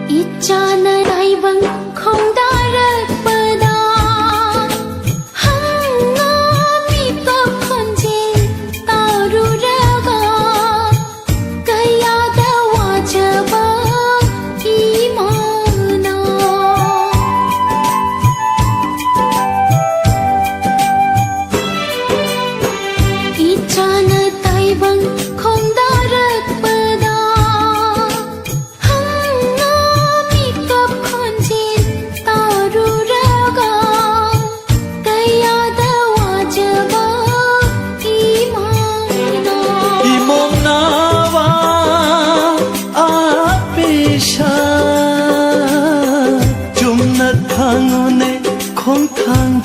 있잖아 나이방 콩다르쁘다 항암이 껍건질 떠루려가 그야다 와줘봐 이만아 있잖아 나이방 콩다르쁘다 방운에 콩탕